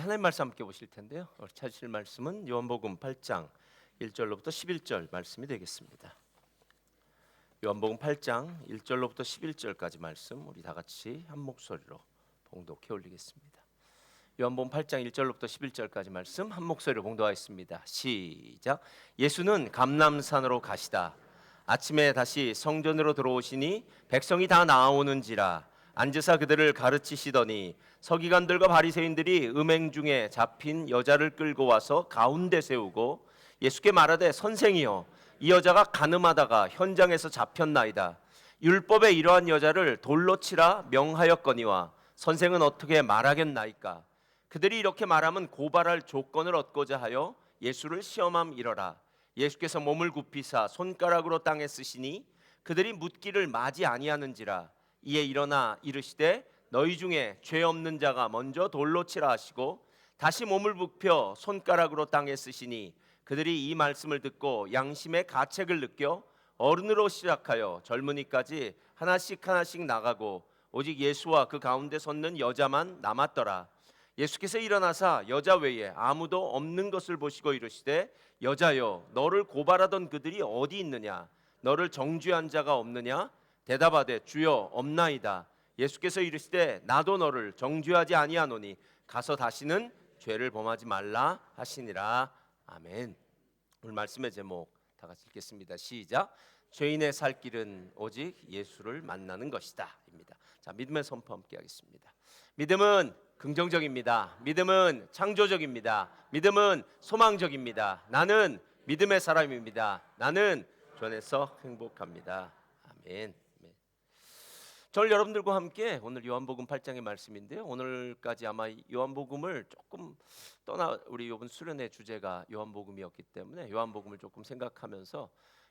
하나님 말씀 함께 보실 텐데요. 찾으실 말씀은 요한복음 8장 1절로부터 11절 말씀이 되겠습니다. 요한복음 8장 1절로부터 11절까지 말씀 우리 다 같이 한 목소리로 봉독해 올리겠습니다. 요한복음 8장 1절로부터 11절까지 말씀 한 목소리로 봉독하겠습니다. 시작. 예수는 감람산으로 가시다 아침에 다시 성전으로 들어오시니 백성이 다 나아오는지라 앉으사 그들을 가르치시더니 서기관들과 바리새인들이 음행 중에 잡힌 여자를 끌고 와서 가운데 세우고 예수께 말하되 선생이여 이 여자가 간음하다가 현장에서 잡혔나이다. 율법에 이러한 여자를 돌로 치라 명하였거니와 선생은 어떻게 말하겠나이까. 그들이 이렇게 말하면 고발할 조건을 얻고자 하여 예수를 시험함이러라. 예수께서 몸을 굽히사 손가락으로 땅에 쓰시니 그들이 묻기를 마지 아니하는지라. 이에 일어나 이르시되 너희 중에 죄 없는 자가 먼저 돌로 치라 하시고 다시 몸을 굽혀 손가락으로 땅에 쓰시니 그들이 이 말씀을 듣고 양심의 가책을 느껴 어른으로 시작하여 젊은이까지 하나씩 하나씩 나가고 오직 예수와 그 가운데 섰는 여자만 남았더라. 예수께서 일어나사 여자 외에 아무도 없는 것을 보시고 이르시되 여자여 너를 고발하던 그들이 어디 있느냐 너를 정죄한 자가 없느냐 대답하되 주여 없나이다. 예수께서 이르시되 나도 너를 정죄하지 아니하노니 가서 다시는 죄를 범하지 말라 하시니라. 아멘. 오늘 말씀의 제목 다 같이 읽겠습니다. 시작. 죄인의 살 길은 오직 예수를 만나는 것이다 입니다. 자, 믿음의 선포 함께 하겠습니다. 믿음은 긍정적입니다. 믿음은 창조적입니다. 믿음은 소망적입니다. 나는 믿음의 사람입니다. 나는 주 안에서 행복합니다. 아멘. 저는 여러분들과 함께 오늘 요한복음 8장의 말씀인데요. 오늘까지 아마 요한복음을 조금 우리 이번 수련의 주제가 요한복음이었기 때문에 요한복음을 조금 생각하면서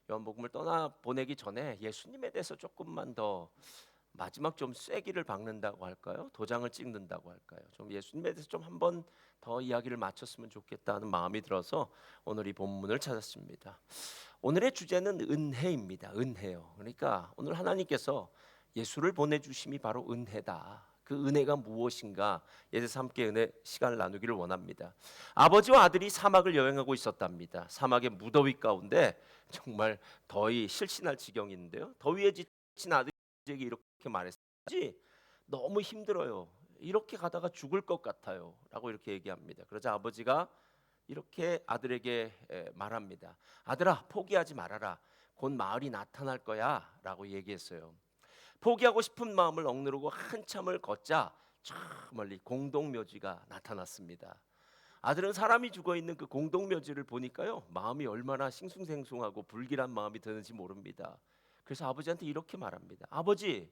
요한복음을 떠나 보내기 전에 예수님에 대해서 조금만 더 마지막 좀 쐐기를 박는다고 할까요? 도장을 찍는다고 할까요? 좀 예수님에 대해서 좀 한 번 더 이야기를 마쳤으면 좋겠다는 마음이 들어서 오늘 이 본문을 찾았습니다. 오늘의 주제는 은혜입니다. 은혜요. 그러니까 오늘 하나님께서 예수를 보내주심이 바로 은혜다. 그 은혜가 무엇인가? 에 대해서 함께 은혜 시간을 나누기를 원합니다. 아버지와 아들이 사막을 여행하고 있었답니다. 사막의 무더위 가운데 정말 더위 실신할 지경인데요. 더위에 지친 아들에게 이렇게 말했지. 너무 힘들어요. 이렇게 가다가 죽을 것 같아요. 라고 이렇게 얘기합니다. 그러자 아버지가 이렇게 아들에게 말합니다. 아들아 포기하지 말아라. 곧 마을이 나타날 거야. 라고 얘기했어요. 포기하고 싶은 마음을 억누르고 한참을 걷자 저 멀리 공동묘지가 나타났습니다. 아들은 사람이 죽어있는 그 공동묘지를 보니까요 마음이 얼마나 싱숭생숭하고 불길한 마음이 드는지 모릅니다. 그래서 아버지한테 이렇게 말합니다. 아버지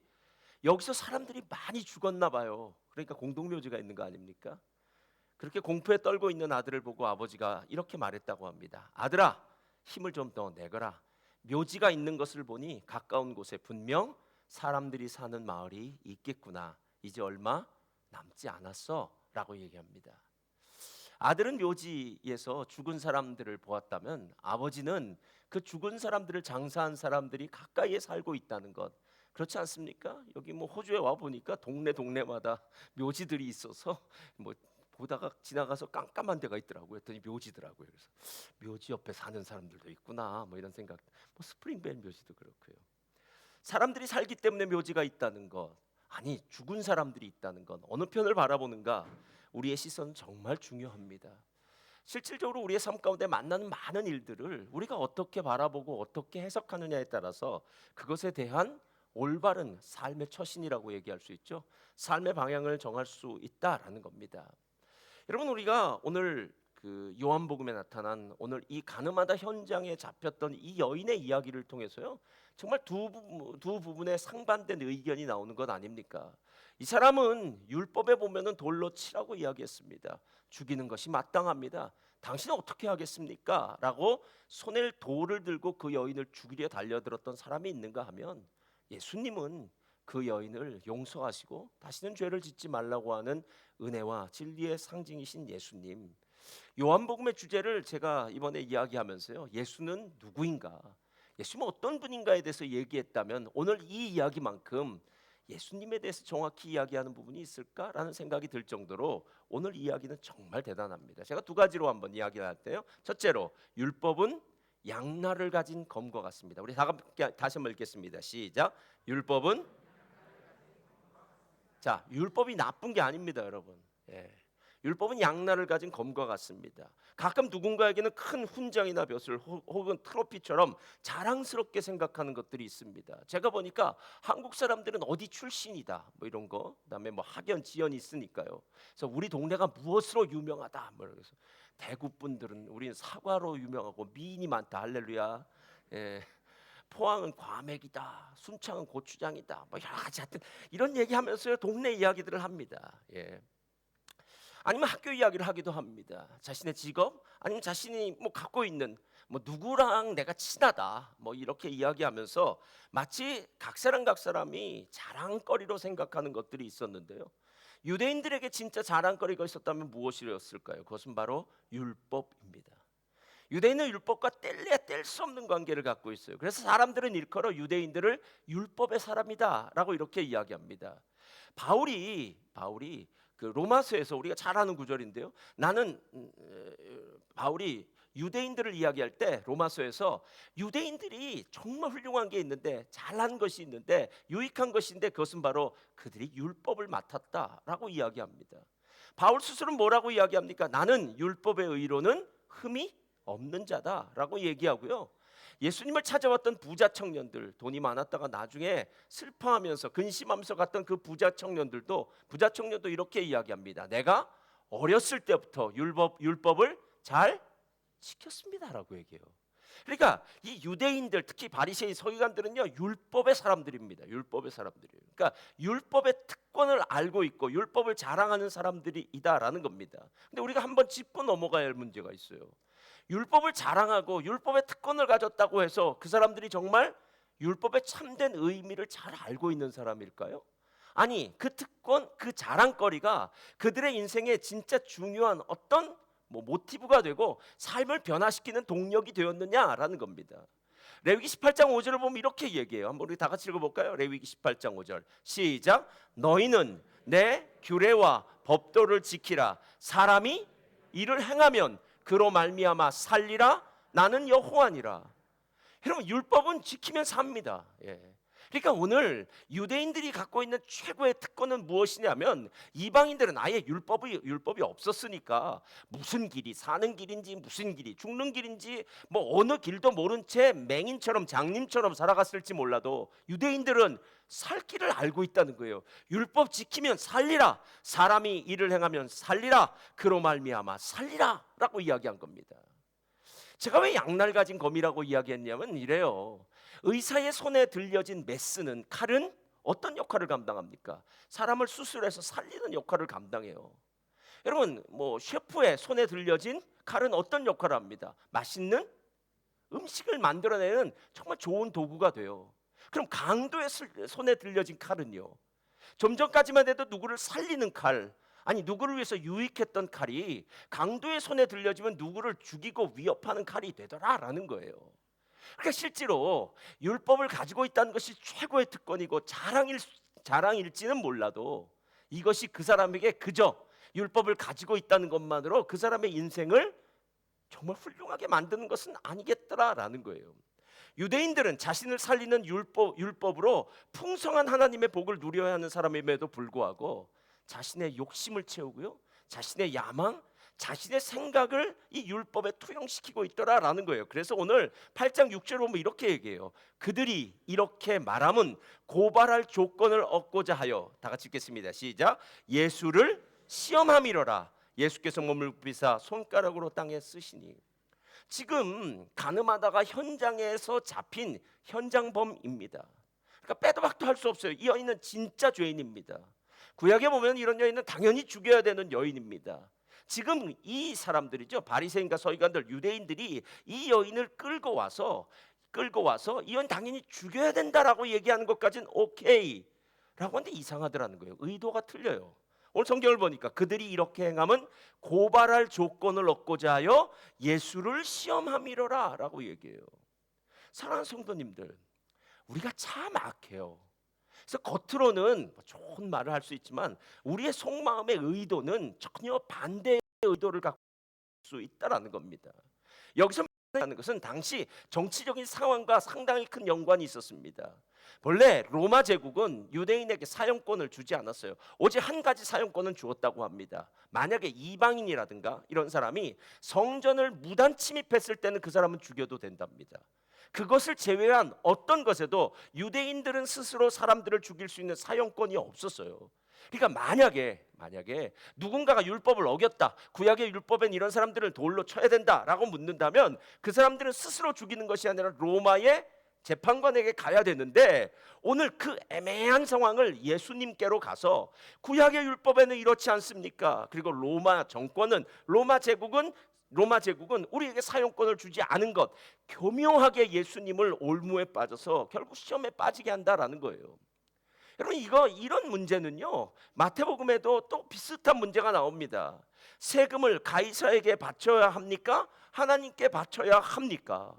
여기서 사람들이 많이 죽었나 봐요. 그러니까 공동묘지가 있는 거 아닙니까? 그렇게 공포에 떨고 있는 아들을 보고 아버지가 이렇게 말했다고 합니다. 아들아 힘을 좀 더 내거라. 묘지가 있는 것을 보니 가까운 곳에 분명 사람들이 사는 마을이 있겠구나. 이제 얼마 남지 않았어 라고 얘기합니다. 아들은 묘지에서 죽은 사람들을 보았다면 아버지는 그 죽은 사람들을 장사한 사람들이 가까이에 살고 있다는 것, 그렇지 않습니까? 여기 뭐 호주에 와 보니까 동네마다 묘지들이 있어서 뭐 보다가 지나가서 깜깜한 데가 있더라고요. 했더니 묘지더라고요. 그래서 묘지 옆에 사는 사람들도 있구나 뭐 이런 생각. 뭐 스프링벨 묘지도 그렇고요. 사람들이 살기 때문에 묘지가 있다는 것, 아니 죽은 사람들이 있다는 것, 어느 편을 바라보는가 우리의 시선은 정말 중요합니다. 실질적으로 우리의 삶 가운데 만나는 많은 일들을 우리가 어떻게 바라보고 어떻게 해석하느냐에 따라서 그것에 대한 올바른 삶의 처신이라고 얘기할 수 있죠. 삶의 방향을 정할 수 있다라는 겁니다. 여러분 우리가 오늘 그 요한복음에 나타난 오늘 이 가늠하다 현장에 잡혔던 이 여인의 이야기를 통해서요 정말 두 부분의 상반된 의견이 나오는 것 아닙니까? 이 사람은 율법에 보면은 돌로 치라고 이야기했습니다. 죽이는 것이 마땅합니다. 당신은 어떻게 하겠습니까? 라고 손에 돌을 들고 그 여인을 죽이려 달려들었던 사람이 있는가 하면 예수님은 그 여인을 용서하시고 다시는 죄를 짓지 말라고 하는 은혜와 진리의 상징이신 예수님. 요한복음의 주제를 제가 이번에 이야기하면서요 예수는 누구인가, 예수님은 어떤 분인가에 대해서 얘기했다면 오늘 이 이야기만큼 예수님에 대해서 정확히 이야기하는 부분이 있을까라는 생각이 들 정도로 오늘 이야기는 정말 대단합니다. 제가 두 가지로 한번 이야기할 때요. 첫째로 율법은 양날을 가진 검과 같습니다. 우리 다시 한번 읽겠습니다. 시작. 율법은 자, 율법이 나쁜 게 아닙니다, 여러분. 예. 율법은 양날을 가진 검과 같습니다. 가끔 누군가에게는 큰 훈장이나 벼슬 혹은 트로피처럼 자랑스럽게 생각하는 것들이 있습니다. 제가 보니까 한국 사람들은 어디 출신이다 뭐 이런 거, 그다음에 뭐 학연 지연이 있으니까요. 그래서 우리 동네가 무엇으로 유명하다 뭐 그래서 대구 분들은 우리는 사과로 유명하고 미인이 많다 할렐루야. 예. 포항은 과메기다, 순창은 고추장이다, 뭐 여러 가지 하여튼 이런 얘기하면서 동네 이야기들을 합니다. 예. 아니면 학교 이야기를 하기도 합니다. 자신의 직업, 아니면 자신이 뭐 갖고 있는 뭐 누구랑 내가 친하다, 뭐 이렇게 이야기하면서 마치 각 사람이 자랑거리로 생각하는 것들이 있었는데요. 유대인들에게 진짜 자랑거리가 있었다면 무엇이었을까요? 그것은 바로 율법입니다. 유대인은 율법과 뗄래야 뗄 수 없는 관계를 갖고 있어요. 그래서 사람들은 일컬어 유대인들을 율법의 사람이다라고 이렇게 이야기합니다. 바울이 그 로마서에서 우리가 잘 아는 구절인데요. 바울이 유대인들을 이야기할 때 로마서에서 유대인들이 정말 훌륭한 게 있는데 잘한 것이 있는데 유익한 것인데 그것은 바로 그들이 율법을 맡았다라고 이야기합니다. 바울 스스로는 뭐라고 이야기합니까? 나는 율법의 의로는 흠이 없는 자다라고 얘기하고요. 예수님을 찾아왔던 부자 청년들, 돈이 많았다가 나중에 슬퍼하면서 근심하면서 갔던 그 부자 청년도 이렇게 이야기합니다. 내가 어렸을 때부터 율법을 잘 지켰습니다라고 얘기해요. 그러니까 이 유대인들, 특히 바리새인 서기관들은요, 율법의 사람들입니다. 율법의 사람들이에요. 그러니까 율법의 특권을 알고 있고 율법을 자랑하는 사람들이다라는 겁니다. 근데 우리가 한번 짚고 넘어가야 할 문제가 있어요. 율법을 자랑하고 율법의 특권을 가졌다고 해서 그 사람들이 정말 율법의 참된 의미를 잘 알고 있는 사람일까요? 아니, 그 특권, 그 자랑거리가 그들의 인생에 진짜 중요한 어떤 모티브가 되고 삶을 변화시키는 동력이 되었느냐라는 겁니다. 레위기 18장 5절을 보면 이렇게 얘기해요. 한번 우리 다 같이 읽어볼까요? 레위기 18장 5절 시작. 너희는 내 규례와 법도를 지키라. 사람이 이를 행하면 그로 말미암아 살리라. 나는 여호와니라. 여러분, 율법은 지키면 삽니다. 예. 그러니까 오늘 유대인들이 갖고 있는 최고의 특권은 무엇이냐면 이방인들은 아예 율법이 없었으니까 무슨 길이 사는 길인지 무슨 길이 죽는 길인지 뭐 어느 길도 모른 채 맹인처럼 장님처럼 살아갔을지 몰라도 유대인들은 살 길을 알고 있다는 거예요. 율법 지키면 살리라. 사람이 일을 행하면 살리라. 그로 말미암아 살리라라고 이야기한 겁니다. 제가 왜 양날 가진 검이라고 이야기했냐면 이래요. 의사의 손에 들려진 메스는 칼은 어떤 역할을 감당합니까? 사람을 수술해서 살리는 역할을 감당해요. 여러분, 셰프의 손에 들려진 칼은 어떤 역할을 합니다? 맛있는 음식을 만들어내는 정말 좋은 도구가 돼요. 그럼 강도의 손에 들려진 칼은요? 좀 전까지만 해도 누구를 살리는 칼, 아니 누구를 위해서 유익했던 칼이 강도의 손에 들려지면 누구를 죽이고 위협하는 칼이 되더라라는 거예요. 그러니까 실제로 율법을 가지고 있다는 것이 최고의 특권이고 자랑일지는 몰라도 이것이 그 사람에게 그저 율법을 가지고 있다는 것만으로 그 사람의 인생을 정말 훌륭하게 만드는 것은 아니겠더라라는 거예요. 유대인들은 자신을 살리는 율법으로 풍성한 하나님의 복을 누려야 하는 사람임에도 불구하고 자신의 욕심을 채우고요, 자신의 야망, 자신의 생각을 이 율법에 투영시키고 있더라라는 거예요. 그래서 오늘 8장 6절 보면 이렇게 얘기해요. 그들이 이렇게 말함은 고발할 조건을 얻고자 하여, 다 같이 읽겠습니다. 시작. 예수를 시험함이로라. 예수께서 몸을 굽히사 손가락으로 땅에 쓰시니. 지금 가늠하다가 현장에서 잡힌 현장범입니다. 그러니까 빼도 박도 할 수 없어요. 이 여인은 진짜 죄인입니다. 구약에 보면 이런 여인은 당연히 죽여야 되는 여인입니다. 지금 이 사람들이죠, 바리새인과 서기관들, 유대인들이 이 여인을 끌고 와서 이 여인 당연히 죽여야 된다라고 얘기하는 것까지는 오케이 라고 하는데 이상하더라는 거예요. 의도가 틀려요. 오늘 성경을 보니까 그들이 이렇게 행하면 고발할 조건을 얻고자 하여 예수를 시험함이로라 라고 얘기해요. 사랑하는 성도님들, 우리가 참 악해요. 그래서 겉으로는 뭐 좋은 말을 할 수 있지만 우리의 속마음의 의도는 전혀 반대의 의도를 갖고 있을 수 있다라는 겁니다. 여기서 말하는 것은 당시 정치적인 상황과 상당히 큰 연관이 있었습니다. 본래 로마 제국은 유대인에게 사용권을 주지 않았어요. 오직 한 가지 사용권은 주었다고 합니다. 만약에 이방인이라든가 이런 사람이 성전을 무단 침입했을 때는 그 사람은 죽여도 된답니다. 그것을 제외한 어떤 것에도 유대인들은 스스로 사람들을 죽일 수 있는 사용권이 없었어요. 그러니까 만약에 누군가가 율법을 어겼다, 구약의 율법엔 이런 사람들을 돌로 쳐야 된다라고 묻는다면 그 사람들은 스스로 죽이는 것이 아니라 로마의 재판관에게 가야 되는데, 오늘 그 애매한 상황을 예수님께로 가서 구약의 율법에는 이렇지 않습니까? 그리고 로마 제국은 우리에게 사용권을 주지 않은 것, 교묘하게 예수님을 올무에 빠져서 결국 시험에 빠지게 한다라는 거예요. 여러분, 이런 문제는요, 마태복음에도 또 비슷한 문제가 나옵니다. 세금을 가이사에게 바쳐야 합니까? 하나님께 바쳐야 합니까?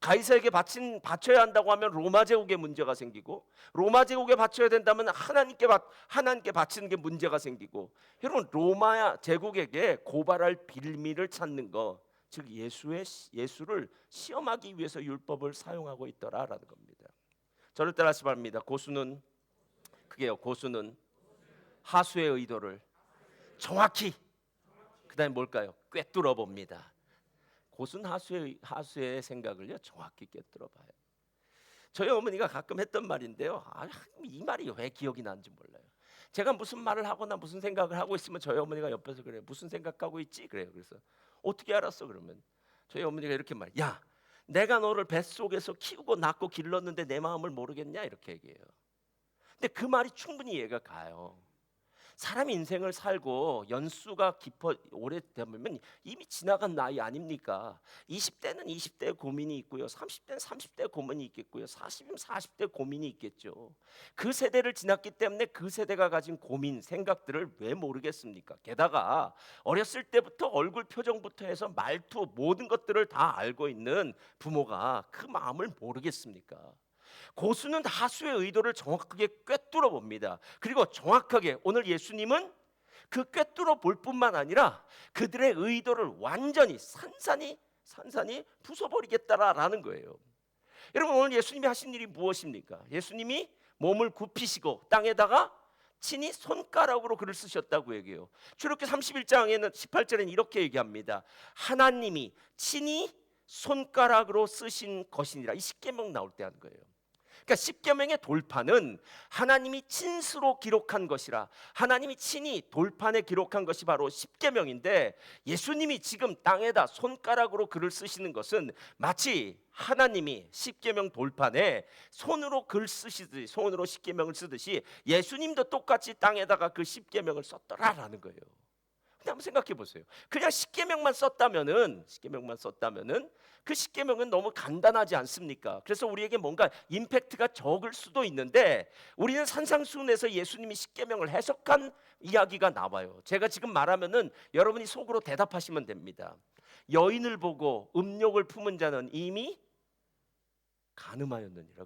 가이사에게 바쳐야 한다고 하면 로마 제국에 문제가 생기고, 로마 제국에 바쳐야 된다면 하나님께 바치는 게 문제가 생기고, 여러분, 로마 제국에게 고발할 빌미를 찾는 것, 즉 예수를 시험하기 위해서 율법을 사용하고 있더라라는 겁니다. 저를 따라서 바랍니다. 고수는 하수의 의도를 정확히, 그다음에 뭘까요? 꿰뚫어 봅니다. 고수는 하수의 생각을요 정확히 꿰뚫어 봐요. 저희 어머니가 가끔 했던 말인데요. 이 말이 왜 기억이 나는지 몰라요. 제가 무슨 말을 하거나 무슨 생각을 하고 있으면 저희 어머니가 옆에서 그래요. 무슨 생각하고 있지? 그래요. 그래서 어떻게 알았어? 그러면 저희 어머니가 이렇게 말해요. 야, 내가 너를 뱃속에서 키우고 낳고 길렀는데 내 마음을 모르겠냐? 이렇게 얘기해요. 근데 그 말이 충분히 이해가 가요. 사람 인생을 살고 연수가 오래되면 이미 지나간 나이 아닙니까? 20대는 20대의 고민이 있고요, 30대는 30대의 고민이 있겠고요, 40이면 40대의 고민이 있겠죠. 그 세대를 지났기 때문에 그 세대가 가진 고민, 생각들을 왜 모르겠습니까? 게다가 어렸을 때부터 얼굴 표정부터 해서 말투, 모든 것들을 다 알고 있는 부모가 그 마음을 모르겠습니까? 고수는 하수의 의도를 정확하게 꿰뚫어 봅니다. 그리고 정확하게 오늘 예수님은 그 꿰뚫어 볼 뿐만 아니라 그들의 의도를 완전히 산산이 부숴버리겠다라는 거예요. 여러분, 오늘 예수님이 하신 일이 무엇입니까? 예수님이 몸을 굽히시고 땅에다가 친히 손가락으로 글을 쓰셨다고 얘기해요. 출애굽기 31장에는 18절에는 이렇게 얘기합니다. 하나님이 친히 손가락으로 쓰신 것이니라. 이 십계명 나올 때 한 거예요. 그러니까 십계명의 돌판은 하나님이 친수로 기록한 것이라, 하나님이 친히 돌판에 기록한 것이 바로 십계명인데, 예수님이 지금 땅에다 손가락으로 글을 쓰시는 것은 마치 하나님이 십계명 돌판에 손으로 글 쓰시듯이, 손으로 십계명을 쓰듯이 예수님도 똑같이 땅에다가 그 십계명을 썼더라라는 거예요. 근데 한번 생각해 보세요. 그냥 십계명만 썼다면은 그 십계명은 너무 간단하지 않습니까? 그래서 우리에게 뭔가 임팩트가 적을 수도 있는데, 우리는 산상수훈에서 예수님이 십계명을 해석한 이야기가 나와요. 제가 지금 말하면은 여러분이 속으로 대답하시면 됩니다. 여인을 보고 음욕을 품은 자는 이미 간음하였느니라.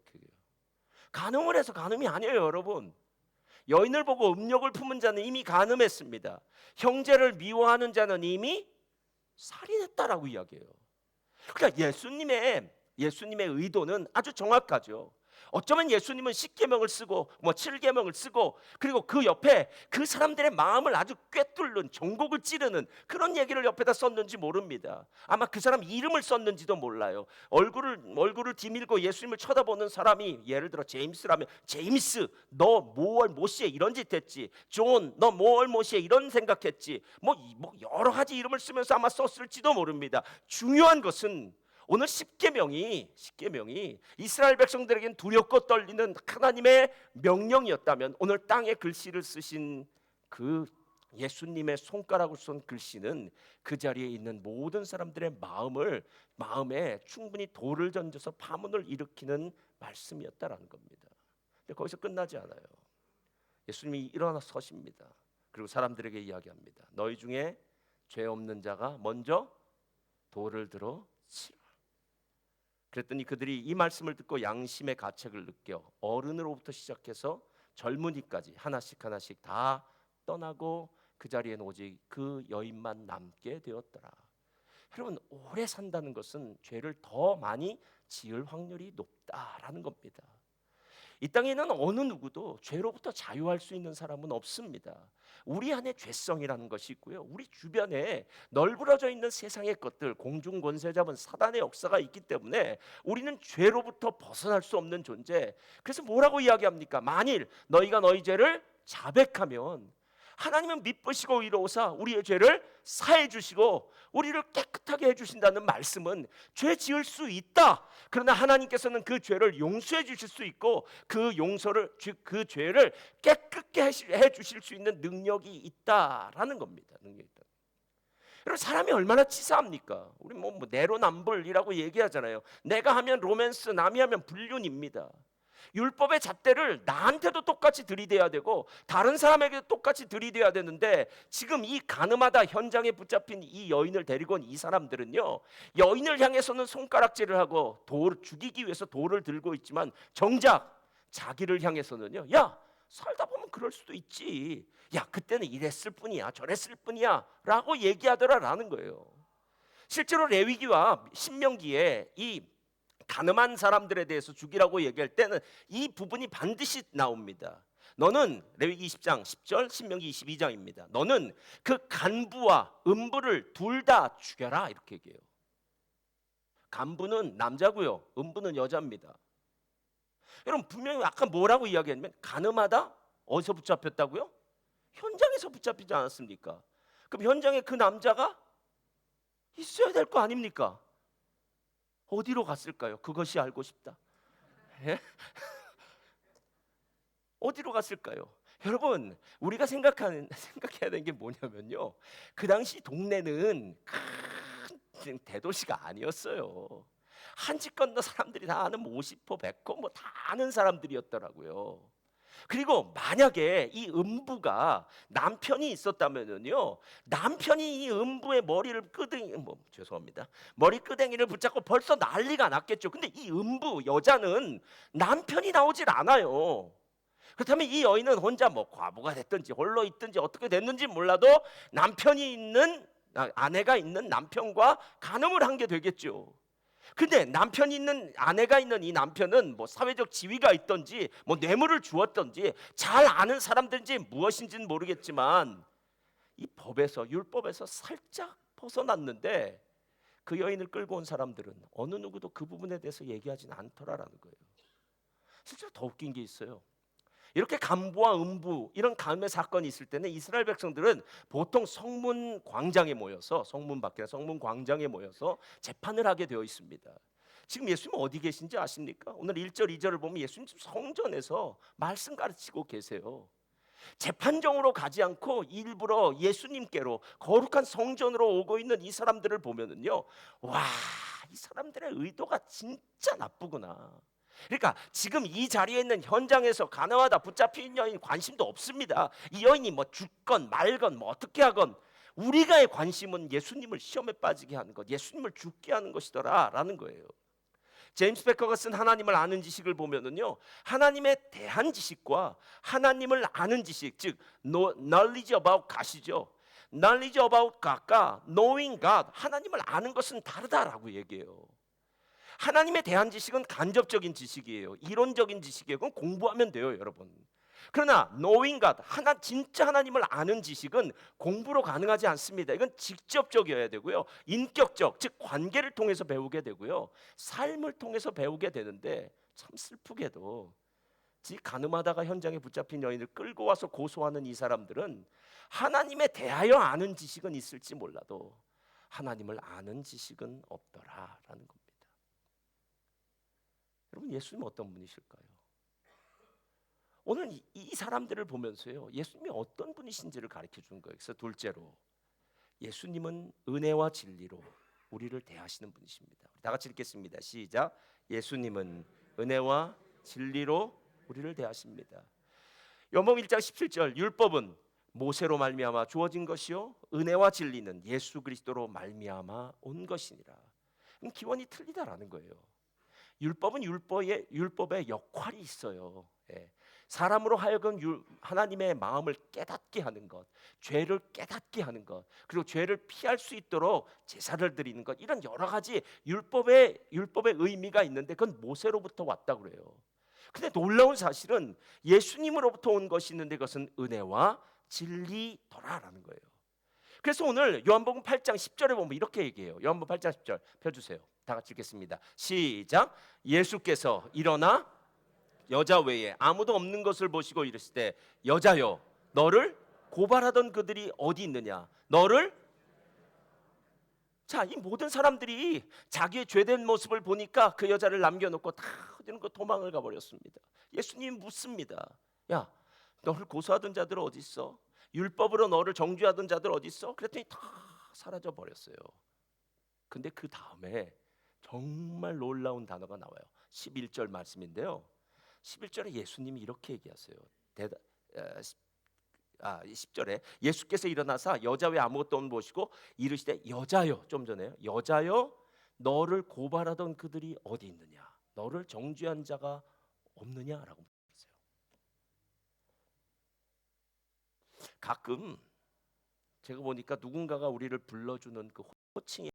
간음을 해서 간음이 아니에요, 여러분. 여인을 보고 음욕을 품은 자는 이미 간음했습니다. 형제를 미워하는 자는 이미 살인했다라고 이야기해요. 그러니까 예수님의 의도는 아주 정확하죠. 어쩌면 예수님은 십계명을 쓰고 칠계명을 쓰고, 그리고 그 옆에 그 사람들의 마음을 아주 꿰뚫는, 전곡을 찌르는 그런 얘기를 옆에다 썼는지 모릅니다. 아마 그 사람 이름을 썼는지도 몰라요. 얼굴을 디밀고 예수님을 쳐다보는 사람이 예를 들어 제임스라면, 제임스 너 모월 모시에 이런 짓 했지, 존 너 모월 모시에 이런 생각했지, 뭐 여러 가지 이름을 쓰면서 아마 썼을지도 모릅니다. 중요한 것은 오늘 십계명이 이스라엘 백성들에게는 두렵고 떨리는 하나님의 명령이었다면, 오늘 땅에 글씨를 쓰신 그 예수님의 손가락으로 쓴 글씨는 그 자리에 있는 모든 사람들의 마음에 충분히 돌을 던져서 파문을 일으키는 말씀이었다라는 겁니다. 근데 거기서 끝나지 않아요. 예수님이 일어나 서십니다. 그리고 사람들에게 이야기합니다. 너희 중에 죄 없는 자가 먼저 돌을 들어 치라. 그랬더니 그들이 이 말씀을 듣고 양심의 가책을 느껴 어른으로부터 시작해서 젊은이까지 하나씩 하나씩 다 떠나고 그 자리에는 오직 그 여인만 남게 되었더라. 여러분, 오래 산다는 것은 죄를 더 많이 지을 확률이 높다라는 겁니다. 이 땅에는 어느 누구도 죄로부터 자유할 수 있는 사람은 없습니다. 우리 안에 죄성이라는 것이 있고요, 우리 주변에 널브러져 있는 세상의 것들, 공중 권세 잡은 사단의 역사가 있기 때문에 우리는 죄로부터 벗어날 수 없는 존재. 그래서 뭐라고 이야기합니까? 만일 너희가 너희 죄를 자백하면 하나님은 미쁘시고 의로우사 우리의 죄를 사해 주시고 우리를 깨끗하게 해 주신다는 말씀은 죄 지을 수 있다. 그러나 하나님께서는 그 죄를 용서해 주실 수 있고 그 용서를, 그 죄를 깨끗게 해 주실 수 있는 능력이 있다라는 겁니다. 능력이 있다. 여러분, 사람이 얼마나 치사합니까? 우리 뭐 내로남불이라고 얘기하잖아요. 내가 하면 로맨스, 남이 하면 불륜입니다. 율법의 잣대를 나한테도 똑같이 들이대야 되고 다른 사람에게도 똑같이 들이대야 되는데, 지금 이 가늠하다 현장에 붙잡힌 이 여인을 데리고 온 이 사람들은요, 여인을 향해서는 손가락질을 하고 죽이기 위해서 돌을 들고 있지만 정작 자기를 향해서는요, 야, 살다 보면 그럴 수도 있지, 야, 그때는 이랬을 뿐이야 저랬을 뿐이야 라고 얘기하더라라는 거예요. 실제로 레위기와 신명기에 이 가늠한 사람들에 대해서 죽이라고 얘기할 때는 이 부분이 반드시 나옵니다. 너는, 레위기 20장 10절, 신명기 22장입니다. 너는 그 간부와 음부를 둘 다 죽여라, 이렇게 얘기해요. 간부는 남자고요, 음부는 여자입니다. 여러분, 분명히 아까 뭐라고 이야기했냐면 가늠하다 어디서 붙잡혔다고요? 현장에서 붙잡히지 않았습니까? 그럼 현장에 그 남자가 있어야 될 거 아닙니까? 어디로 갔을까요? 그것이 알고 싶다. 예? 어디로 갔을까요? 여러분, 우리가 생각해야 되는 게 뭐냐면요, 그 당시 동네는 큰 대도시가 아니었어요. 한 집 건너 사람들이 다 아는 50호, 100호 뭐 다 아는 사람들이었더라고요. 그리고 만약에 이 음부가 남편이 있었다면요, 남편이 이 음부의 머리를 죄송합니다, 머리 끄댕이를 붙잡고 벌써 난리가 났겠죠. 근데 이 음부 여자는 남편이 나오질 않아요. 그렇다면 이 여인은 혼자 뭐 과부가 됐든지 홀로 있든지 어떻게 됐는지 몰라도 아내가 있는 남편과 간음을 한 게 되겠죠. 근데 남편이 있는, 아내가 있는 이 남편은 뭐 사회적 지위가 있던지 뭐 뇌물을 주었던지 잘 아는 사람들인지 무엇인지는 모르겠지만 이 법에서, 율법에서 살짝 벗어났는데 그 여인을 끌고 온 사람들은 어느 누구도 그 부분에 대해서 얘기하지는 않더라라는 거예요. 실제로 더 웃긴 게 있어요. 이렇게 간부와 음부, 이런 간음의 사건이 있을 때는 이스라엘 백성들은 보통 성문 광장에 모여서, 성문 밖이나 성문 광장에 모여서 재판을 하게 되어 있습니다. 지금 예수님 어디 계신지 아십니까? 오늘 1절 2절을 보면 예수님 지금 성전에서 말씀 가르치고 계세요. 재판정으로 가지 않고 일부러 예수님께로, 거룩한 성전으로 오고 있는 이 사람들을 보면은요, 와, 이 사람들의 의도가 진짜 나쁘구나. 그러니까 지금 이 자리에 있는 현장에서 가늠하다 붙잡힌 여인 관심도 없습니다. 이 여인이 뭐 죽건 말건 뭐 어떻게 하건, 우리가의 관심은 예수님을 시험에 빠지게 하는 것, 예수님을 죽게 하는 것이더라라는 거예요. 제임스 베커가 쓴 하나님을 아는 지식을 보면은요, 하나님에 대한 지식과 하나님을 아는 지식, 즉 knowledge about God이죠. knowledge about God과 knowing God, 하나님을 아는 것은 다르다라고 얘기해요. 하나님에 대한 지식은 간접적인 지식이에요. 이론적인 지식이에요. 그건 공부하면 돼요, 여러분. 그러나 knowing God, 진짜 하나님을 아는 지식은 공부로 가능하지 않습니다. 이건 직접적이어야 되고요, 인격적, 즉 관계를 통해서 배우게 되고요, 삶을 통해서 배우게 되는데, 참 슬프게도 가늠하다가 현장에 붙잡힌 여인을 끌고 와서 고소하는 이 사람들은 하나님에 대하여 아는 지식은 있을지 몰라도 하나님을 아는 지식은 없더라라는 겁니다. 여러분, 예수님은 어떤 분이실까요? 오늘 이 사람들을 보면서요, 예수님이 어떤 분이신지를 가르쳐 주는 거예요. 그래서 둘째로, 예수님은 은혜와 진리로 우리를 대하시는 분이십니다. 다 같이 읽겠습니다. 시작. 예수님은 은혜와 진리로 우리를 대하십니다. 요한복음 1장 17절, 율법은 모세로 말미암아 주어진 것이요 은혜와 진리는 예수 그리스도로 말미암아 온 것이니라. 기원이 틀리다라는 거예요. 율법은 율법의 역할이 있어요. 예. 사람으로 하여금 하나님의 마음을 깨닫게 하는 것, 죄를 깨닫게 하는 것, 그리고 죄를 피할 수 있도록 제사를 드리는 것, 이런 여러 가지 율법의 의미가 있는데 그건 모세로부터 왔다 그래요. 근데 놀라운 사실은 예수님으로부터 온 것이 있는데 그것은 은혜와 진리더라라는 거예요. 그래서 오늘 요한복음 8장 10절에 보면 이렇게 얘기해요. 요한복음 8장 10절 펴주세요. 다 같이 읽겠습니다. 시작. 예수께서 일어나 여자 외에 아무도 없는 것을 보시고 이르시되 여자여 너를 고발하던 그들이 어디 있느냐. 너를 자, 이 모든 사람들이 자기의 죄된 모습을 보니까 그 여자를 남겨놓고 다 어디는 그 도망을 가버렸습니다. 예수님 묻습니다. 야, 너를 고소하던 자들 어디 있어? 율법으로 너를 정죄하던 자들 어디 있어? 그랬더니 다 사라져 버렸어요. 근데 그 다음에 정말 놀라운 단어가 나와요. 11절 말씀인데요. 11절에 예수님이 이렇게 얘기하세요. 10절에 예수께서 일어나사 여자 외 아무것도 없는 보시고 이르시되 여자여, 좀 전에요. 여자여 너를 고발하던 그들이 어디 있느냐? 너를 정죄한 자가 없느냐라고 물었어요. 가끔 제가 보니까 누군가가 우리를 불러주는 그 호칭이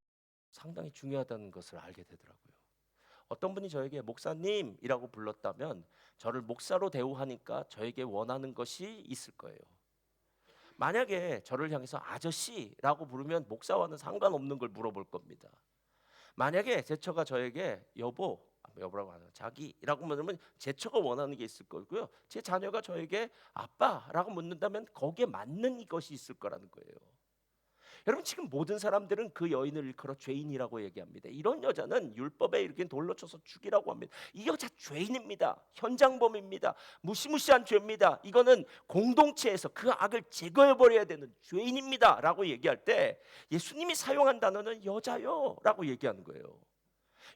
상당히 중요하다는 것을 알게 되더라고요. 어떤 분이 저에게 목사님이라고 불렀다면 저를 목사로 대우하니까 저에게 원하는 것이 있을 거예요. 만약에 저를 향해서 아저씨라고 부르면 목사와는 상관없는 걸 물어볼 겁니다. 만약에 제 처가 저에게 여보라고 하는 자기라고 물으면 제 처가 원하는 게 있을 거고요. 제 자녀가 저에게 아빠라고 묻는다면 거기에 맞는 것이 있을 거라는 거예요. 여러분, 지금 모든 사람들은 그 여인을 일컬어 죄인이라고 얘기합니다. 이런 여자는 율법에 이렇게 돌로 쳐서 죽이라고 합니다. 이 여자 죄인입니다. 현장범입니다. 무시무시한 죄입니다. 이거는 공동체에서 그 악을 제거해버려야 되는 죄인입니다 라고 얘기할 때 예수님이 사용한 단어는 여자요 라고 얘기하는 거예요.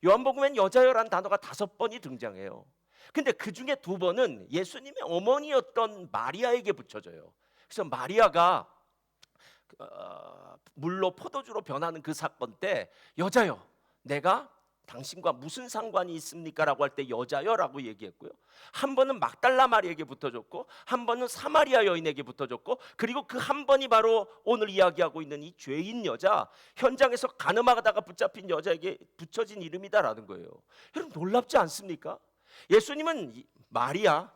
요한복음엔 여자요라는 단어가 5번이 등장해요. 근데 그 중에 2번은 예수님의 어머니였던 마리아에게 붙여져요. 그래서 마리아가 물로 포도주로 변하는 그 사건 때 여자여 내가 당신과 무슨 상관이 있습니까? 라고 할 때 여자여 라고 얘기했고요. 한 번은 막달라 마리에게 붙어줬고 한 번은 사마리아 여인에게 붙어줬고 그리고 그 한 번이 바로 오늘 이야기하고 있는 이 죄인 여자, 현장에서 가늠하다가 붙잡힌 여자에게 붙여진 이름이다라는 거예요. 여러분, 놀랍지 않습니까? 예수님은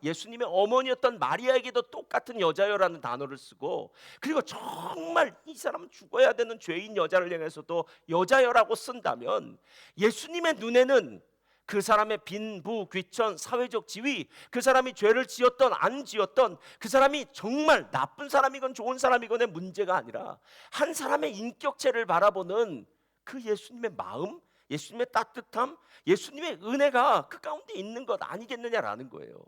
예수님의 어머니였던 마리아에게도 똑같은 여자여라는 단어를 쓰고, 그리고 정말 이 사람은 죽어야 되는 죄인 여자를 향해서도 여자여라고 쓴다면 예수님의 눈에는 그 사람의 빈부, 귀천, 사회적 지위, 그 사람이 죄를 지었던 안 지었던, 그 사람이 정말 나쁜 사람이건 좋은 사람이건의 문제가 아니라 한 사람의 인격체를 바라보는 그 예수님의 마음, 예수님의 따뜻함, 예수님의 은혜가 그 가운데 있는 것 아니겠느냐라는 거예요.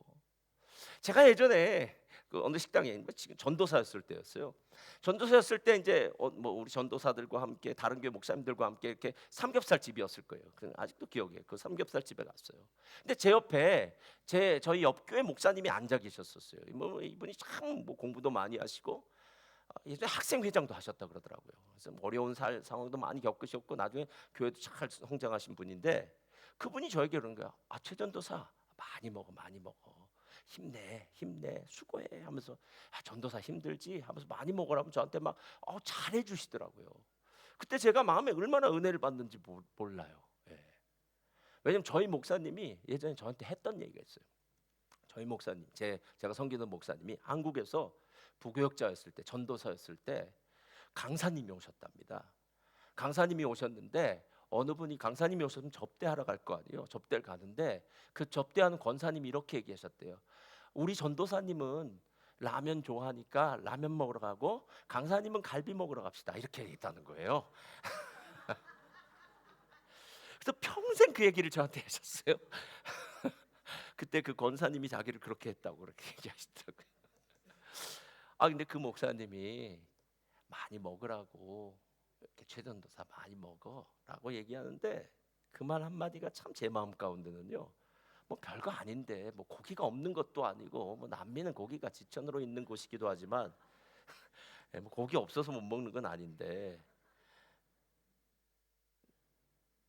제가 예전에 그 어느 식당에 지금 전도사였을 때였어요. 전도사였을 때 이제 우리 전도사들과 함께 다른 교회 목사님들과 함께 이렇게 삼겹살 집이었을 거예요. 아직도 기억해요. 그 삼겹살 집에 갔어요. 근데 제 옆에 저희 옆 교회 목사님이 앉아 계셨었어요. 이분이 참 공부도 많이 하시고 예전에 학생 회장도 하셨다 그러더라고요. 그래서 어려운 상황도 많이 겪으셨고 나중에 교회도 잘 성장하신 분인데 그분이 저에게 그런 거야. 최 전도사 많이 먹어, 많이 먹어. 힘내, 수고해 하면서 전도사 힘들지 하면서 많이 먹으라면 저한테 막 잘해 주시더라고요. 그때 제가 마음에 얼마나 은혜를 받는지 몰라요. 예. 왜냐면 저희 목사님이 예전에 저한테 했던 얘기가 있어요. 저희 목사님, 제가 섬기는 목사님이 한국에서 부교역자였을 때, 전도사였을 때 강사님이 오셨답니다. 강사님이 오셨는데 어느 분이 강사님이 오셨으면 접대하러 갈 거 아니에요. 접대를 가는데 그 접대하는 권사님이 이렇게 얘기하셨대요. 우리 전도사님은 라면 좋아하니까 라면 먹으러 가고 강사님은 갈비 먹으러 갑시다. 이렇게 얘기했다는 거예요. 그래서 평생 그 얘기를 저한테 하셨어요. 그때 그 권사님이 자기를 그렇게 했다고 그렇게 얘기하시더라고요. 근데 그 목사님이 많이 먹으라고 이렇게 최전도사 많이 먹어라고 얘기하는데 그 말 한마디가 참 제 마음 가운데는요. 별거 아닌데 고기가 없는 것도 아니고 남미는 고기가 지천으로 있는 곳이기도 하지만 고기 없어서 못 먹는 건 아닌데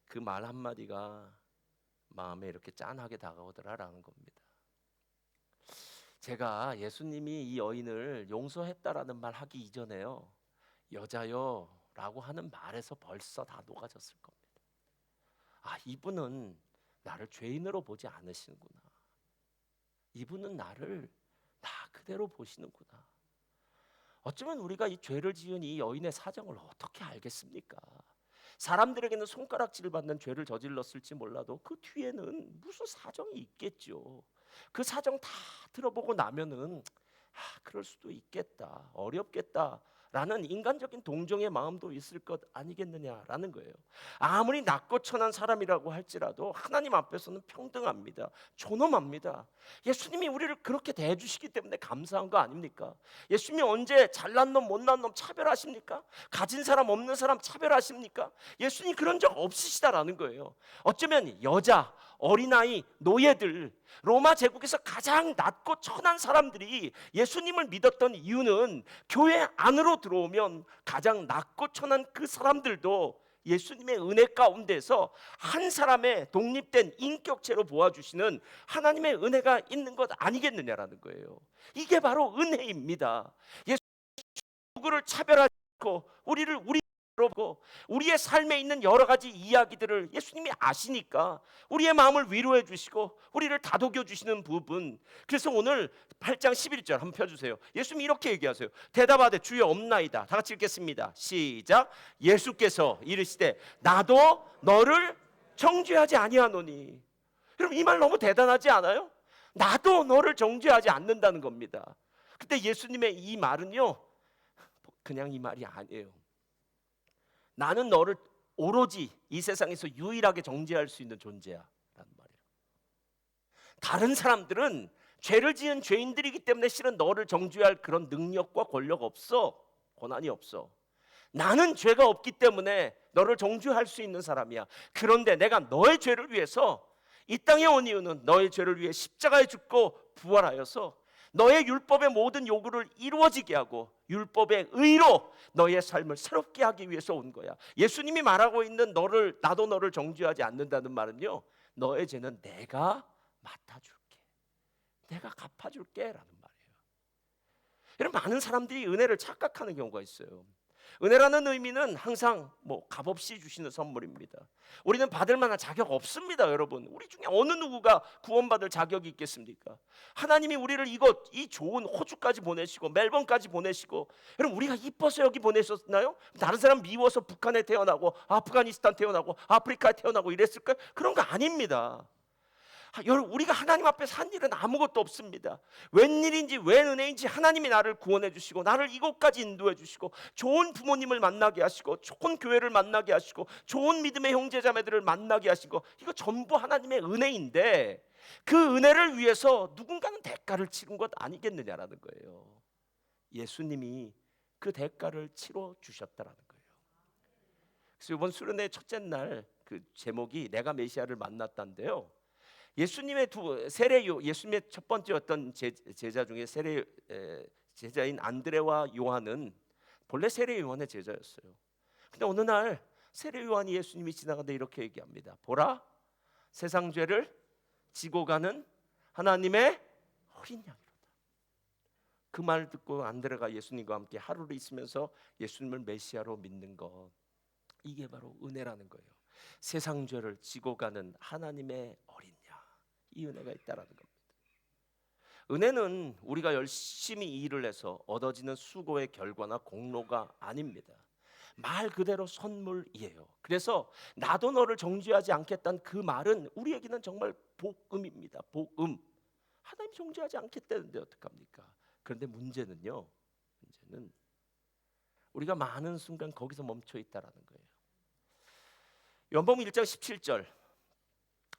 그 말 한마디가 마음에 이렇게 짠하게 다가오더라라는 겁니다. 제가 예수님이 이 여인을 용서했다라는 말 하기 이전에요, 여자요 라고 하는 말에서 벌써 다 녹아졌을 겁니다. 아, 이분은 나를 죄인으로 보지 않으시는구나. 이분은 나를 나 그대로 보시는구나. 어쩌면 우리가 이 죄를 지은 이 여인의 사정을 어떻게 알겠습니까? 사람들에게는 손가락질을 받는 죄를 저질렀을지 몰라도 그 뒤에는 무슨 사정이 있겠죠. 그 사정 다 들어보고 나면은 그럴 수도 있겠다, 어렵겠다라는 인간적인 동정의 마음도 있을 것 아니겠느냐라는 거예요. 아무리 낮고 천한 사람이라고 할지라도 하나님 앞에서는 평등합니다. 존엄합니다. 예수님이 우리를 그렇게 대해주시기 때문에 감사한 거 아닙니까? 예수님이 언제 잘난 놈 못난 놈 차별하십니까? 가진 사람 없는 사람 차별하십니까? 예수님 그런 적 없으시다라는 거예요. 어쩌면 여자, 어린아이, 노예들, 로마 제국에서 가장 낮고 천한 사람들이 예수님을 믿었던 이유는 교회 안으로 들어오면 가장 낮고 천한 그 사람들도 예수님의 은혜 가운데서 한 사람의 독립된 인격체로 보아주시는 하나님의 은혜가 있는 것 아니겠느냐라는 거예요. 이게 바로 은혜입니다. 예수 누구를 차별하지 않고 우리를 보고 우리의 삶에 있는 여러 가지 이야기들을 예수님이 아시니까 우리의 마음을 위로해 주시고 우리를 다독여 주시는 부분. 그래서 오늘 8장 11절 한번 펴주세요. 예수님이 이렇게 얘기하세요. 대답하되 주여 없나이다. 다 같이 읽겠습니다. 시작. 예수께서 이르시되 나도 너를 정죄하지 아니하노니. 여러분 이 말 너무 대단하지 않아요? 나도 너를 정죄하지 않는다는 겁니다. 근데 예수님의 이 말은요, 그냥 이 말이 아니에요. 나는 너를 오로지 이 세상에서 유일하게 정죄할 수 있는 존재야 라는 말이에요. 다른 사람들은 죄를 지은 죄인들이기 때문에 실은 너를 정죄할 그런 능력과 권력 없어. 권한이 없어. 나는 죄가 없기 때문에 너를 정죄할 수 있는 사람이야. 그런데 내가 너의 죄를 위해서 이 땅에 온 이유는 너의 죄를 위해 십자가에 죽고 부활하여서 너의 율법의 모든 요구를 이루어지게 하고 율법의 의로 너의 삶을 새롭게 하기 위해서 온 거야. 예수님이 말하고 있는 나도 너를 정죄하지 않는다는 말은요, 너의 죄는 내가 맡아줄게, 내가 갚아줄게 라는 말이에요. 여러분 많은 사람들이 은혜를 착각하는 경우가 있어요. 은혜라는 의미는 항상 값없이 주시는 선물입니다. 우리는 받을 만한 자격 없습니다. 여러분 우리 중에 어느 누구가 구원받을 자격이 있겠습니까? 하나님이 우리를 이 좋은 호주까지 보내시고 멜번까지 보내시고, 여러분 우리가 이뻐서 여기 보내셨나요? 다른 사람 미워서 북한에 태어나고 아프가니스탄 태어나고 아프리카에 태어나고 이랬을까요? 그런 거 아닙니다. 여러분 우리가 하나님 앞에서 한 일은 아무것도 없습니다. 웬일인지 웬 은혜인지 하나님이 나를 구원해 주시고 나를 이곳까지 인도해 주시고 좋은 부모님을 만나게 하시고 좋은 교회를 만나게 하시고 좋은 믿음의 형제자매들을 만나게 하시고, 이거 전부 하나님의 은혜인데 그 은혜를 위해서 누군가는 대가를 치른 것 아니겠느냐라는 거예요. 예수님이 그 대가를 치러 주셨다라는 거예요. 그래서 이번 수련회 첫째 날 그 제목이 내가 메시아를 만났다인데요, 예수님의 예수님의 첫 번째 어떤 제자 중에 제자인 안드레와 요한은 본래 세례 요한의 제자였어요. 근데 어느 날 세례 요한이 예수님이 지나가는데 이렇게 얘기합니다. 보라, 세상 죄를 지고 가는 하나님의 어린 양이로다. 그 말 듣고 안드레가 예수님과 함께 하루를 있으면서 예수님을 메시아로 믿는 것, 이게 바로 은혜라는 거예요. 세상 죄를 지고 가는 하나님의 어린 양, 이 은혜가 있다라는 겁니다. 은혜는 우리가 열심히 일을 해서 얻어지는 수고의 결과나 공로가 아닙니다. 말 그대로 선물이에요. 그래서 나도 너를 정죄하지 않겠다는 그 말은 우리에게는 정말 복음입니다. 복음. 하나님 정죄하지 않겠다는데 어떡합니까? 그런데 문제는 우리가 많은 순간 거기서 멈춰 있다라는 거예요. 요한복음 1장 17절,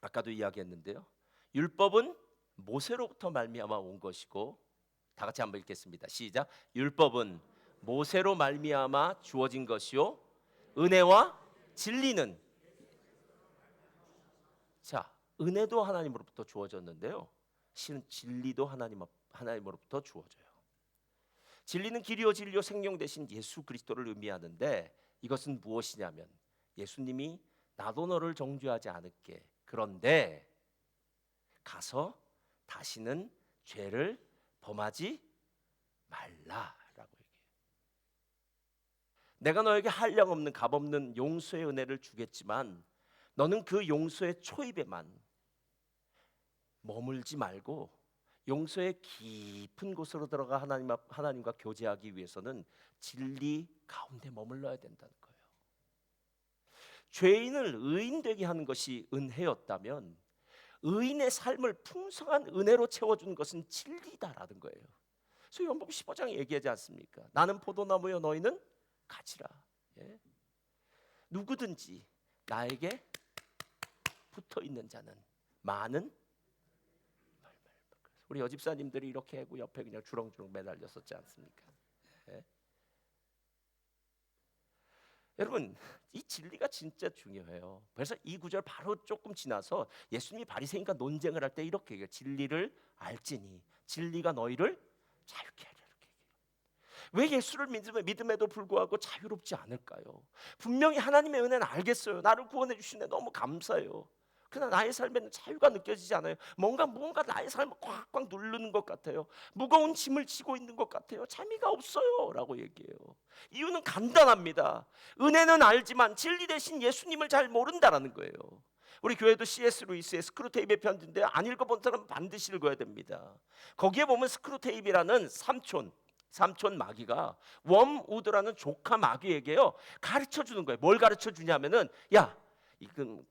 아까도 이야기했는데요, 율법은 모세로부터 말미암아 온 것이고, 다 같이 한번 읽겠습니다. 시작. 율법은 모세로 말미암아 주어진 것이요 은혜와 진리는, 자, 은혜도 하나님으로부터 주어졌는데요, 실은 진리도 하나님으로부터 주어져요. 진리는 길이요 진리요 생명 되신 예수 그리스도를 의미하는데, 이것은 무엇이냐면 예수님이 나도 너를 정죄하지 않을게, 그런데 가서 다시는 죄를 범하지 말라라고 얘기해요. 내가 너에게 한량없는 값없는 용서의 은혜를 주겠지만 너는 그 용서의 초입에만 머물지 말고 용서의 깊은 곳으로 들어가 하나님과 교제하기 위해서는 진리 가운데 머물러야 된다는 거예요. 죄인을 의인 되게 하는 것이 은혜였다면 의인의 삶을 풍성한 은혜로 채워주는 것은 진리다라는 거예요. 그래서 요한복음 15장에 얘기하지 않습니까? 나는 포도나무여 너희는 가지라. 예? 누구든지 나에게 붙어 있는 자는 많은 우리 여집사님들이 이렇게 하고 옆에 그냥 주렁주렁 매달렸었지 않습니까? 예? 여러분 이 진리가 진짜 중요해요. 그래서 이 구절 바로 조금 지나서 예수님이 바리새인과 논쟁을 할 때 이렇게 얘기해요. 진리를 알지니 진리가 너희를 자유케 하리라. 이렇게 얘기해요. 왜 예수를 믿음에도 불구하고 자유롭지 않을까요? 분명히 하나님의 은혜는 알겠어요. 나를 구원해 주시네 너무 감사해요. 그러나 나의 삶에는 자유가 느껴지지 않아요. 뭔가 나의 삶을 꽉꽉 누르는 것 같아요. 무거운 짐을 지고 있는 것 같아요. 재미가 없어요 라고 얘기해요. 이유는 간단합니다. 은혜는 알지만 진리 대신 예수님을 잘 모른다라는 거예요. 우리 교회도 C.S. 루이스의 스크루테이프의 편지인데 안 읽어본 사람은 반드시 읽어야 됩니다. 거기에 보면 스크루테이프라는 삼촌 마귀가 웜우드라는 조카 마귀에게요 가르쳐 주는 거예요. 뭘 가르쳐 주냐면은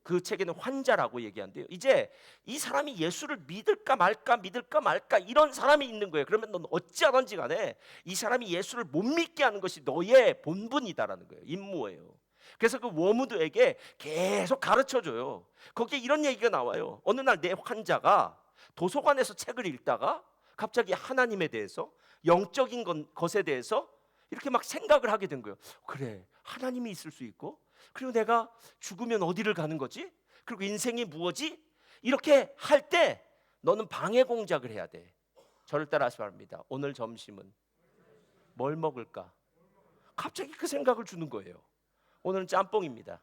그 책에는 환자라고 얘기한대요. 이제 이 사람이 예수를 믿을까 말까 이런 사람이 있는 거예요. 그러면 넌 어찌하든지 간에 이 사람이 예수를 못 믿게 하는 것이 너의 본분이다라는 거예요. 임무예요. 그래서 그 워무드에게 계속 가르쳐줘요. 거기에 이런 얘기가 나와요. 어느 날 내 환자가 도서관에서 책을 읽다가 갑자기 하나님에 대해서 영적인 것에 대해서 이렇게 막 생각을 하게 된 거예요. 그래, 하나님이 있을 수 있고 그리고 내가 죽으면 어디를 가는 거지? 그리고 인생이 무엇이? 이렇게 할 때 너는 방해 공작을 해야 돼. 저를 따라하시 바랍니다. 오늘 점심은 뭘 먹을까? 갑자기 그 생각을 주는 거예요. 오늘은 짬뽕입니다.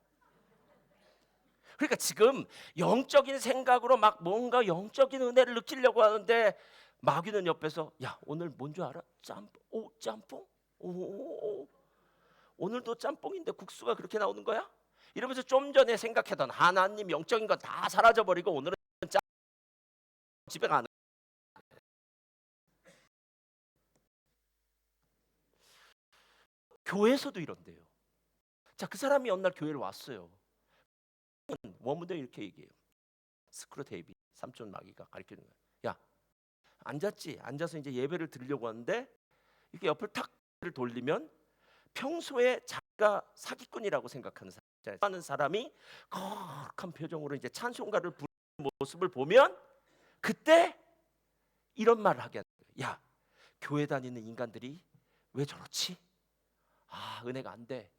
그러니까 지금 영적인 생각으로 막 뭔가 영적인 은혜를 느끼려고 하는데 마귀는 옆에서 야 오늘 뭔 줄 알아? 짬뽕? 오, 오늘도 짬뽕인데 국수가 그렇게 나오는 거야? 이러면서 좀 전에 생각했던 하나님 영적인 건 다 사라져버리고 오늘은 집에 가는 교회에서도 이런데요. 자, 그 사람이 어느 날 교회를 왔어요. 워무드 이렇게 얘기해요. 스크루테이비 삼촌 마귀가 가르치는 거야. 야 앉았지? 앉아서 이제 예배를 드리려고 하는데 이렇게 옆을 탁 돌리면 평소에 자기가 사기꾼이라고 생각하는 사람이 거룩한 표정으로 이제 찬송가를 부르는 모습을 보면 그때 이런 말을 하게 하는 거예요. 야, 교회 다니는 인간들이 왜 저렇지? 아, 은혜가 안 돼.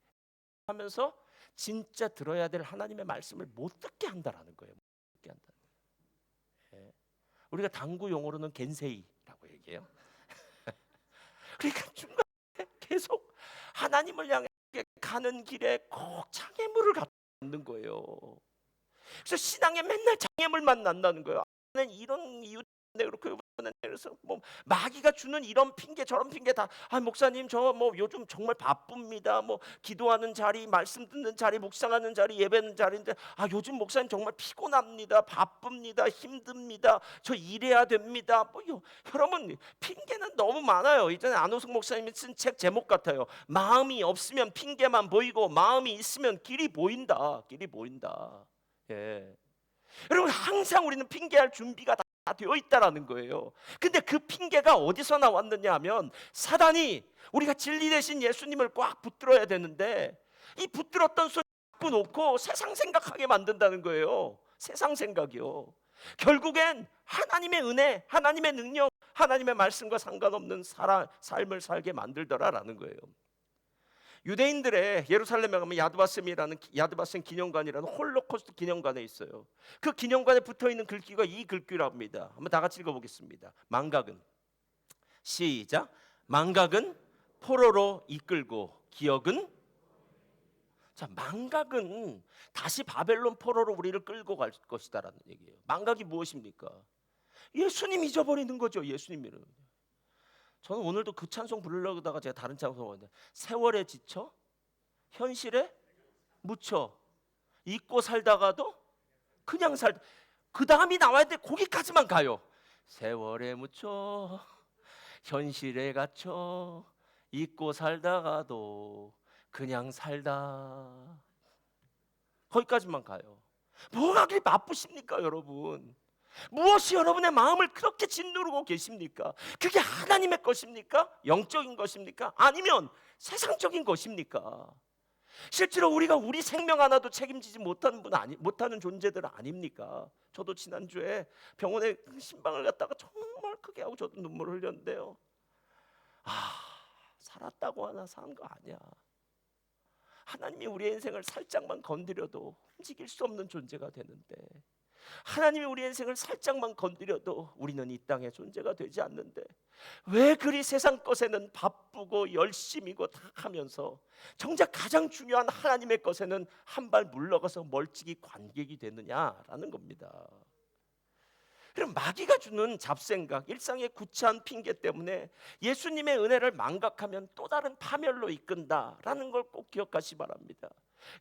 하면서 진짜 들어야 될 하나님의 말씀을 못 듣게 한다라는 거예요. 못 듣게 한다. 예. 우리가 당구 용어로는 겐세이라고 얘기해요. 그러니까 중간에 계속 하나님을 향해 가는 길에 꼭 장애물을 갖는 거예요. 그래서 신앙에 맨날 장애물만 만나는 거예요. 나는 이런 이유 때문에 그렇고 그래서 뭐 마귀가 주는 이런 핑계 저런 핑계 다 목사님 저 뭐 요즘 정말 바쁩니다. 뭐 기도하는 자리, 말씀 듣는 자리, 묵상하는 자리, 예배하는 자리인데 요즘 목사님 정말 피곤합니다. 바쁩니다. 힘듭니다. 저 일해야 됩니다. 여러분 핑계는 너무 많아요. 이전에 안호석 목사님이 쓴 책 제목 같아요. 마음이 없으면 핑계만 보이고 마음이 있으면 길이 보인다. 길이 보인다. 예. 여러분 항상 우리는 핑계할 준비가 다 되어 있다라는 거예요. 근데 그 핑계가 어디서 나왔느냐 하면 사단이 우리가 진리 대신 예수님을 꽉 붙들어야 되는데 이 붙들었던 손 잡고 놓고 세상 생각하게 만든다는 거예요. 세상 생각이요. 결국엔 하나님의 은혜, 하나님의 능력, 하나님의 말씀과 상관없는 삶을 살게 만들더라라는 거예요. 유대인들의 예루살렘에 가면 야드바셈 기념관이라는 홀로코스트 기념관에 있어요. 그 기념관에 붙어 있는 글귀가 이 글귀라고 합니다. 한번 다 같이 읽어보겠습니다. 망각은 시작. 망각은 포로로 이끌고 기억은 망각은 다시 바벨론 포로로 우리를 끌고 갈 것이다라는 얘기예요. 망각이 무엇입니까? 예수님 잊어버리는 거죠. 예수님이는 저는 오늘도 그 찬송 부르려다가 제가 다른 찬송 보는데 세월에 지쳐 현실에 묻혀 잊고 살다가도 그냥 그 다음이 나와야 돼. 거기까지만 가요. 세월에 묻혀 현실에 갇혀 잊고 살다가도 그냥 살다. 거기까지만 가요. 뭐가 그리 바쁘십니까 여러분? 무엇이 여러분의 마음을 그렇게 짓누르고 계십니까? 그게 하나님의 것입니까? 영적인 것입니까? 아니면 세상적인 것입니까? 실제로 우리가 우리 생명 하나도 책임지지 못하는 존재들 아닙니까? 저도 지난주에 병원에 신방을 갔다가 정말 크게 하고 저도 눈물을 흘렸는데요. 살았다고 하나 사는 거 아니야. 하나님이 우리의 인생을 살짝만 건드려도 움직일 수 없는 존재가 되는데, 하나님이 우리 인생을 살짝만 건드려도 우리는 이 땅의 존재가 되지 않는데, 왜 그리 세상 것에는 바쁘고 열심이고 다 하면서 정작 가장 중요한 하나님의 것에는 한 발 물러가서 멀찍이 관객이 되느냐라는 겁니다. 그럼 마귀가 주는 잡생각, 일상의 구차한 핑계 때문에 예수님의 은혜를 망각하면 또 다른 파멸로 이끈다라는 걸 꼭 기억하시 바랍니다.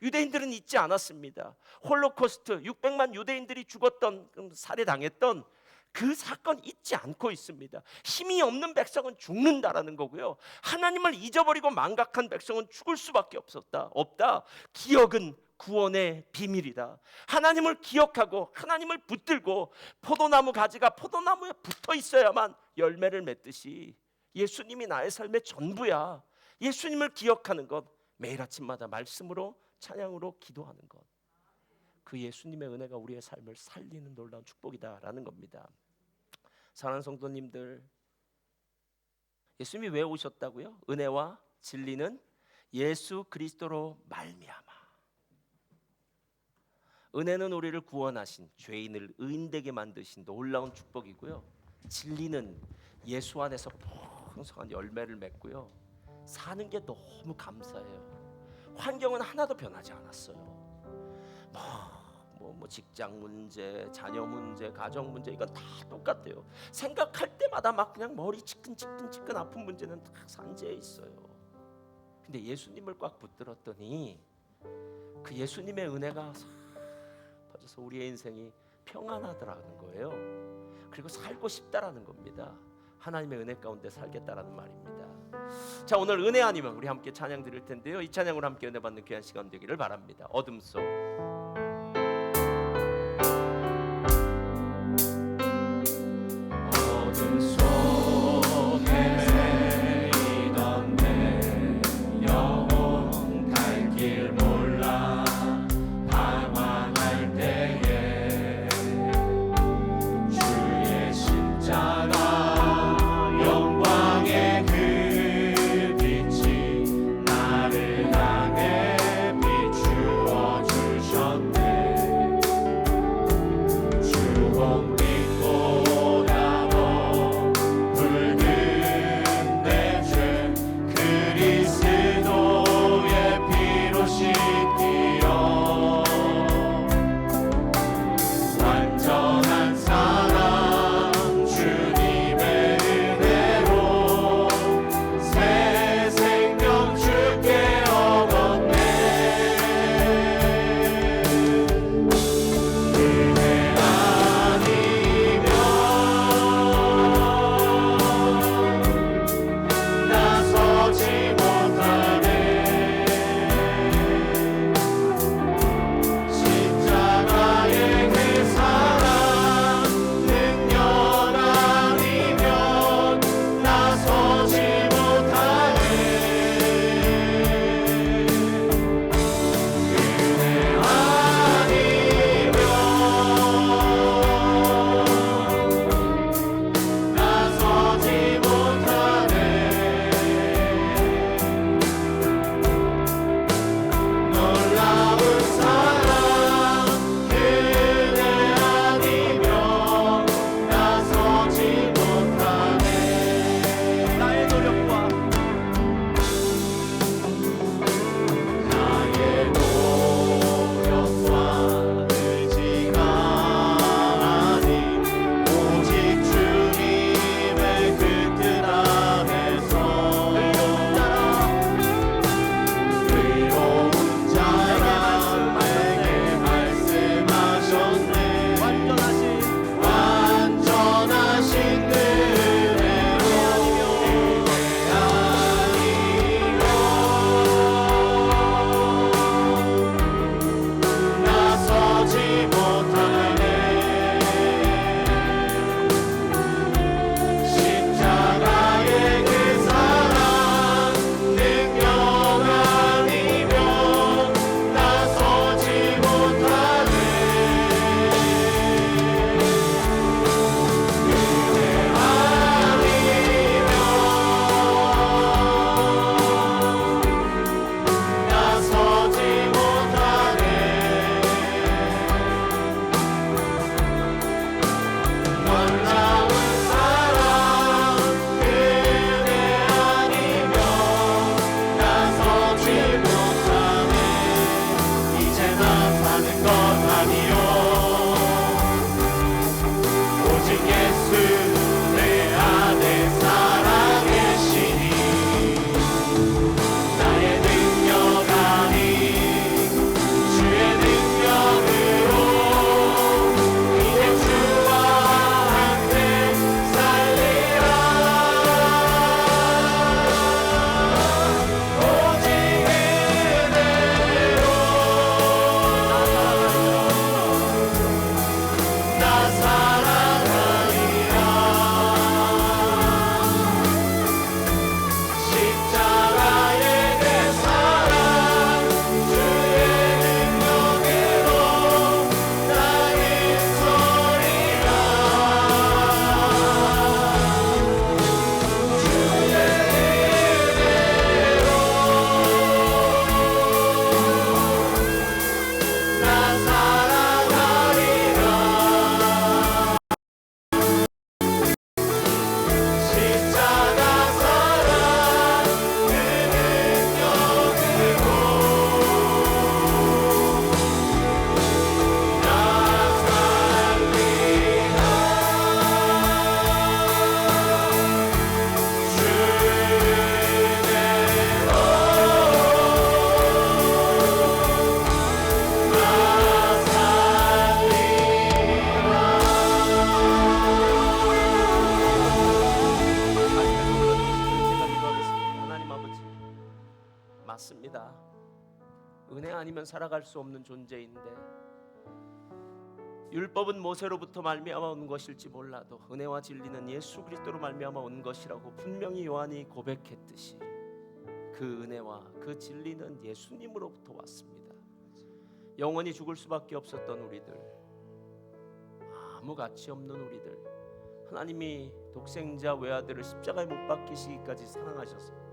유대인들은 잊지 않았습니다. 홀로코스트 600만 유대인들이 죽었던, 살해당했던 그 사건 잊지 않고 있습니다. 힘이 없는 백성은 죽는다라는 거고요. 하나님을 잊어버리고 망각한 백성은 죽을 수밖에 없다. 기억은 구원의 비밀이다. 하나님을 기억하고 하나님을 붙들고 포도나무 가지가 포도나무에 붙어 있어야만 열매를 맺듯이 예수님이 나의 삶의 전부야. 예수님을 기억하는 것, 매일 아침마다 말씀으로 찬양으로 기도하는 것, 그 예수님의 은혜가 우리의 삶을 살리는 놀라운 축복이다라는 겁니다. 사랑하는 성도님들, 예수님이 왜 오셨다고요? 은혜와 진리는 예수 그리스도로 말미암아. 은혜는 우리를 구원하신, 죄인을 의인되게 만드신 놀라운 축복이고요. 진리는 예수 안에서 풍성한 열매를 맺고요. 사는 게 너무 감사해요. 환경은 하나도 변하지 않았어요. 뭐 직장 문제, 자녀 문제, 가정 문제, 이건 다 똑같아요. 생각할 때마다 막 그냥 머리 지끈 아픈 문제는 다 산재해 있어요. 근데 예수님을 꽉 붙들었더니 그 예수님의 은혜가 퍼져서 우리의 인생이 평안하더라는 거예요. 그리고 살고 싶다라는 겁니다. 하나님의 은혜 가운데 살겠다라는 말입니다. 자, 오늘 은혜 아니면 우리 함께 찬양 드릴 텐데요. 이 찬양으로 함께 은혜 받는 귀한 시간 되기를 바랍니다. 어둠 속 헤매이던 내 영혼 갈 길 몰라 방황할 때에 주의 십자가 영광의 그 빛이 나를 향해 비추어 주셨네. 아니면 살아갈 수 없는 존재인데 율법은 모세로부터 말미암아 온 것일지 몰라도 은혜와 진리는 예수 그리스도로 말미암아 온 것이라고 분명히 요한이 고백했듯이 그 은혜와 그 진리는 예수님으로부터 왔습니다. 영원히 죽을 수밖에 없었던 우리들, 아무 가치 없는 우리들, 하나님이 독생자 외아들을 십자가에 못 박히시기까지 사랑하셔서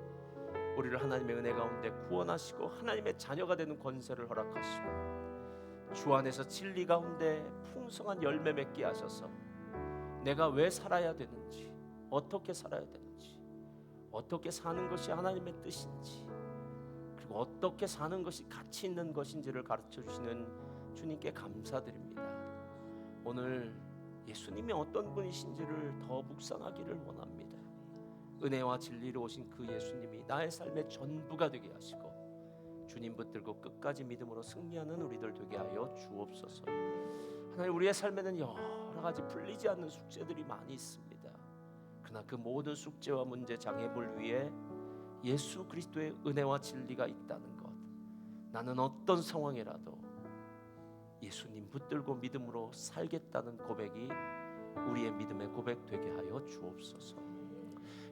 우리를 하나님의 은혜 가운데 구원하시고 하나님의 자녀가 되는 권세를 허락하시고 주 안에서 진리 가운데 풍성한 열매 맺게 하셔서 내가 왜 살아야 되는지, 어떻게 살아야 되는지, 어떻게 사는 것이 하나님의 뜻인지, 그리고 어떻게 사는 것이 가치 있는 것인지를 가르쳐 주시는 주님께 감사드립니다. 오늘 예수님이 어떤 분이신지를 더 묵상하기를 원합니다. 은혜와 진리로 오신 그 예수님이 나의 삶의 전부가 되게 하시고 주님 붙들고 끝까지 믿음으로 승리하는 우리들 되게 하여 주옵소서. 하나님, 우리의 삶에는 여러 가지 풀리지 않는 숙제들이 많이 있습니다. 그러나 그 모든 숙제와 문제, 장애물 위에 예수 그리스도의 은혜와 진리가 있다는 것, 나는 어떤 상황이라도 예수님 붙들고 믿음으로 살겠다는 고백이 우리의 믿음의 고백 되게 하여 주옵소서.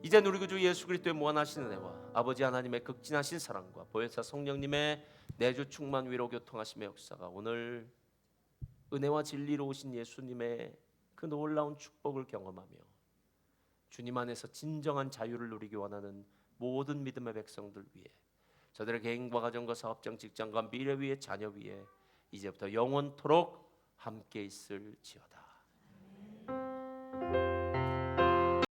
이제 우리 구주 예수 그리스도의 무한하신 은혜와 아버지 하나님의 극진하신 사랑과 보혜사 성령님의 내주 충만 위로 교통하심의 역사가 오늘 은혜와 진리로 오신 예수님의 그 놀라운 축복을 경험하며 주님 안에서 진정한 자유를 누리기 원하는 모든 믿음의 백성들 위해, 저들의 개인과 가정과 사업장, 직장과 미래 위에, 자녀 위에 이제부터 영원토록 함께 있을지어다.